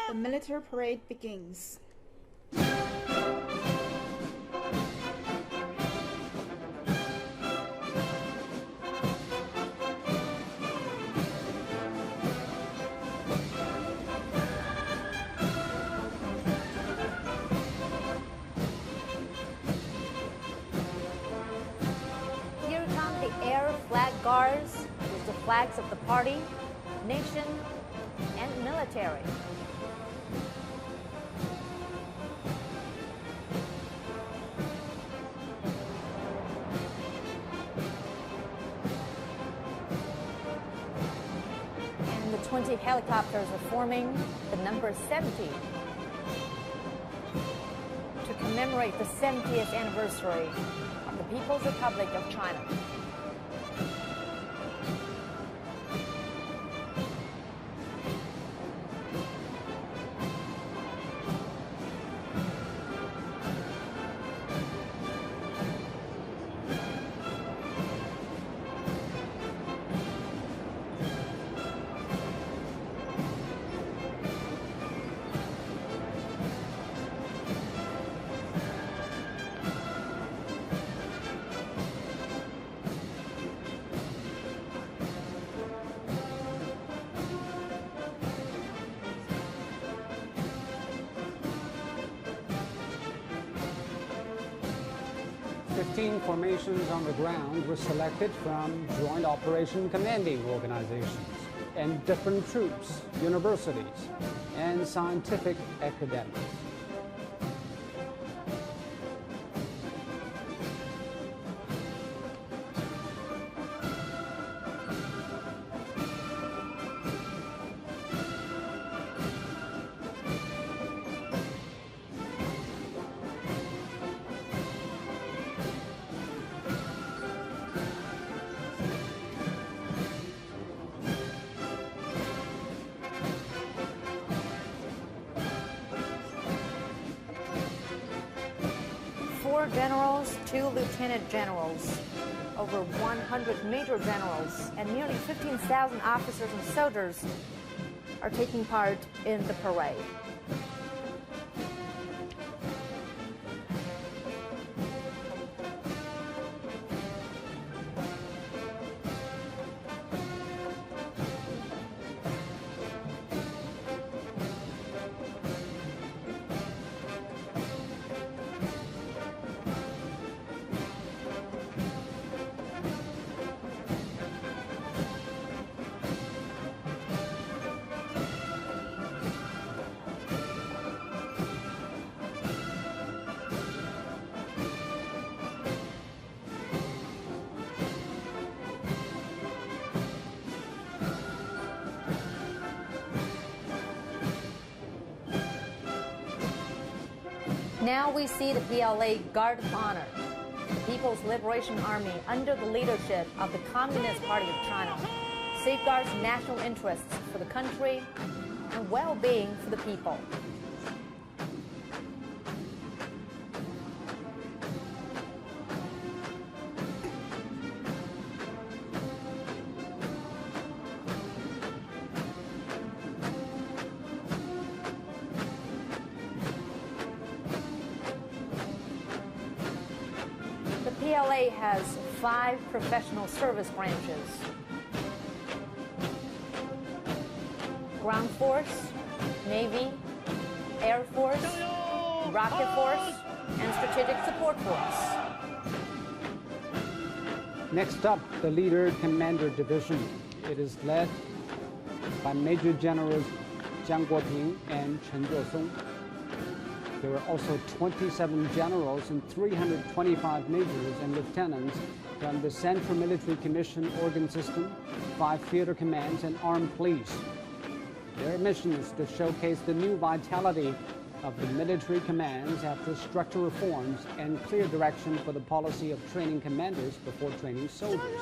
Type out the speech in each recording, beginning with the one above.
The military parade begins. Here come the air flag guards with the flags of the party, nation, and military. And the 20 helicopters are forming the number 70 to commemorate the 70th anniversary of the People's Republic of China. Fifteen formations on the ground were selected from Joint Operation Commanding Organizations and different troops, universities, and scientific academics. Four generals, 2 lieutenant generals, over 100 major generals, and nearly 15,000 officers and soldiers are taking part in the parade. Now we see the PLA Guard of Honor, the People's Liberation Army under the leadership of the Communist Party of China, safeguards national interests for the country and well-being for the people. The PLA has 5 professional service branches: Ground Force, Navy, Air Force, Rocket Force, and Strategic Support Force. Next up, the Leader Commander Division. It is led by Major Generals Jiang Guoping and Chen Zuosong. There were also 27 generals and 325 majors and lieutenants from the Central Military Commission Organ System, 5 theater commands, and armed police. Their mission is to showcase the new vitality of the military commands after structural reforms and clear direction for the policy of training commanders before training soldiers.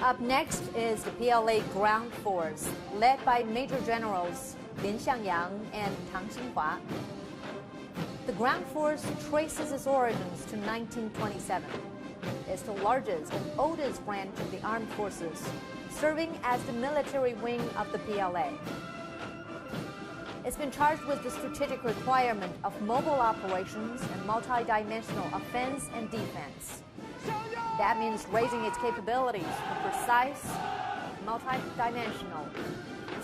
Up next is the PLA Ground Force, led by Major Generals Lin Xiangyang and Tang Xinhua. The ground force traces its origins to 1927. It's the largest and oldest branch of the armed forces, serving as the military wing of the PLA. It's been charged with the strategic requirement of mobile operations and multi-dimensional offense and defense. That means raising its capabilities for precise, multi-dimensional,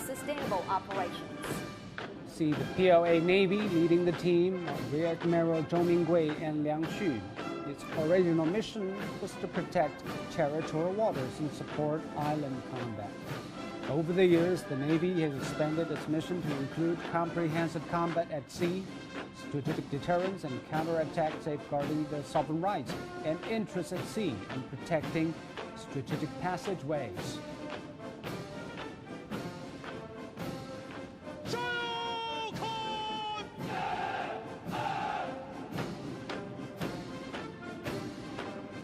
sustainable operations. See the PLA Navy leading the team of Rear Admiral Zhou Mingwei and Liang Xu. Its original mission was to protect territorial waters and support island combat. Over the years, the Navy has expanded its mission to include comprehensive combat at sea, strategic deterrence and counterattack, safeguarding the sovereign rights and interests at sea, and protecting strategic passageways.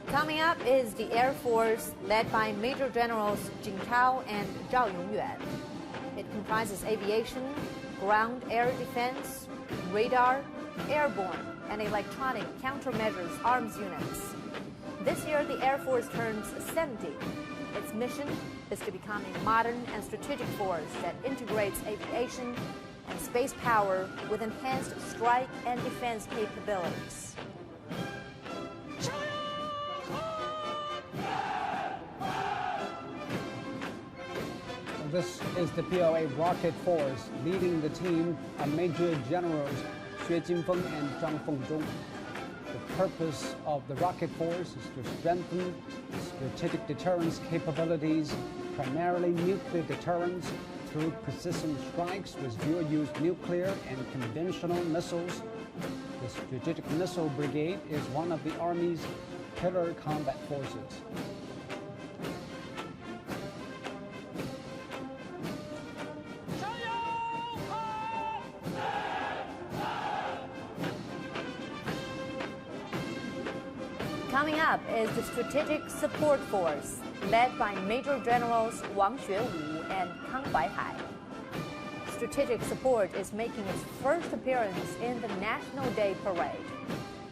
Coming up is the Air Force, led by Major Generals Jing Tao and Zhao Yongyuan. It comprises aviation, ground-air defense, radar, airborne, and electronic countermeasures arms units. This year, the Air Force turns 70. Its mission is to become a modern and strategic force that integrates aviation and space power with enhanced strike and defense capabilities. This is the PLA Rocket Force. Leading the team are Major Generals Xue Jinfeng and Zhang Fengzhong. The purpose of the Rocket Force is to strengthen strategic deterrence capabilities, primarily nuclear deterrence, through precision strikes with dual-use nuclear and conventional missiles. The Strategic Missile Brigade is one of the Army's pillar combat forces. Coming up is the Strategic Support Force, led by Major Generals Wang Xuewu and Kang Baihai. Strategic Support is making its first appearance in the National Day Parade.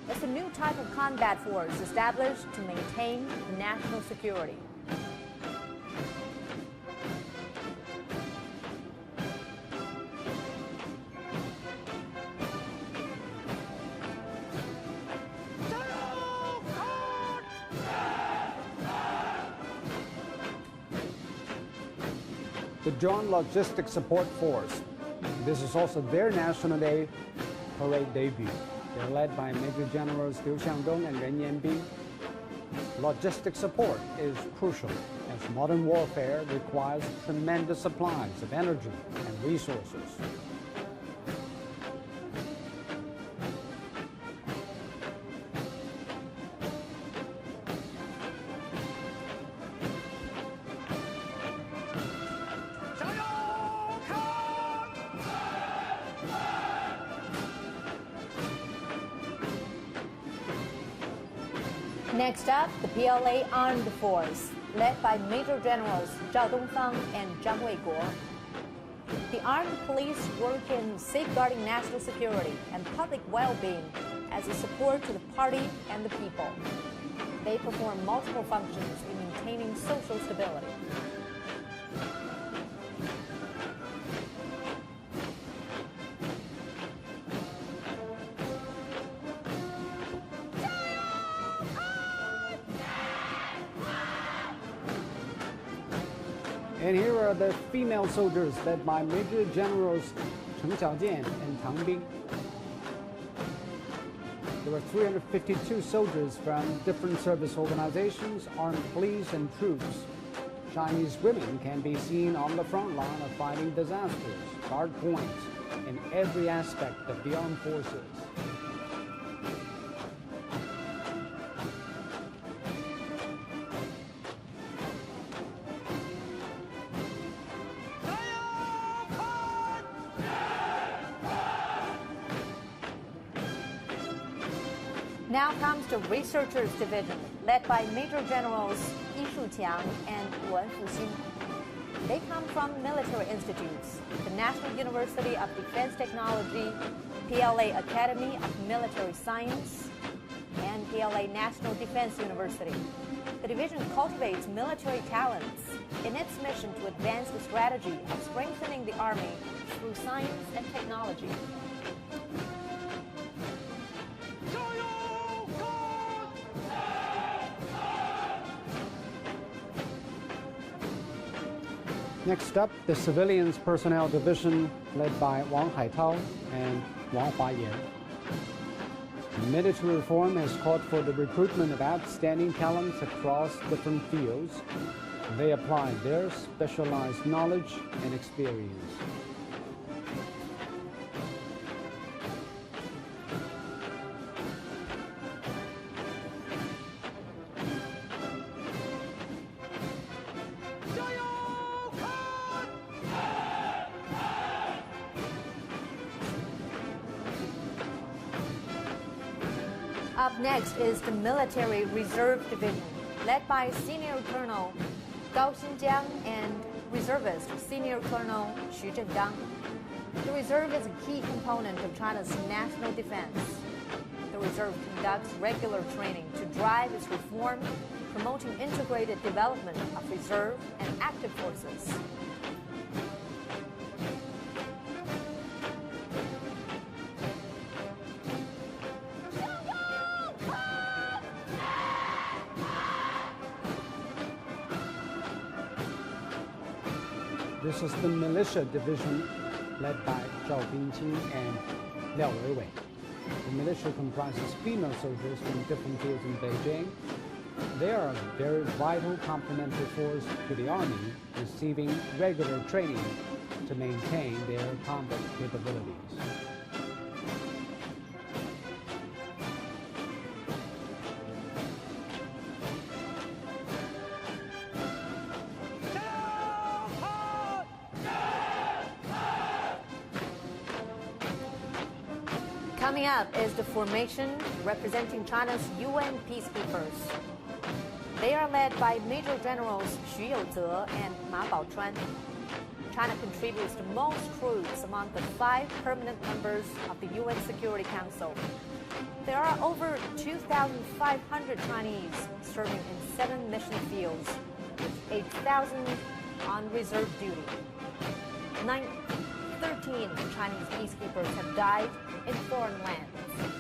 It's a new type of combat force established to maintain national security. The Joint Logistics Support Force. This is also their National Day Parade debut. They're led by Major Generals Liu Xiangdong and Ren Yanbing. Logistic support is crucial as modern warfare requires tremendous supplies of energy and resources. Next up, the PLA Armed Force, led by Major Generals Zhao Dongfang and Zhang Weiguo. The armed police work in safeguarding national security and public well-being as a support to the party and the people. They perform multiple functions in maintaining social stability. And here are the female soldiers led by Major Generals Cheng Xiaojian and Tang Bing. There were 352 soldiers from different service organizations, armed police, and troops. Chinese women can be seen on the front line of fighting disasters, guard points, in every aspect of the armed forces. Now comes the Researchers Division, led by Major Generals Yi Shuqiang and Wen Fuxin. They come from military institutes, the National University of Defense Technology, PLA Academy of Military Science, and PLA National Defense University. The division cultivates military talents in its mission to advance the strategy of strengthening the Army through science and technology. Next up, the Civilians Personnel Division, led by Wang Haitao and Wang Huayan. Military reform has called for the recruitment of outstanding talents across different fields. They apply their specialized knowledge and experience. Up next is the Military Reserve Division, led by Senior Colonel Gao Xinjiang and Reservist Senior Colonel Xu Zhengang. The reserve is a key component of China's national defense. The reserve conducts regular training to drive its reform, promoting integrated development of reserve and active forces. This is the Militia Division, led by Zhao Bingqing and Liao Weiwei. The militia comprises female soldiers from different fields in Beijing. They are a very vital complementary force to the Army, receiving regular training to maintain their combat capabilities. Coming up is the formation representing China's UN peacekeepers. They are led by Major Generals Xu Youze and Ma Baochuan. China contributes the most troops among the 5 permanent members of the UN Security Council. There are over 2,500 Chinese serving in 7 mission fields, with 8,000 on reserve duty. 13 Chinese peacekeepers have died in foreign lands.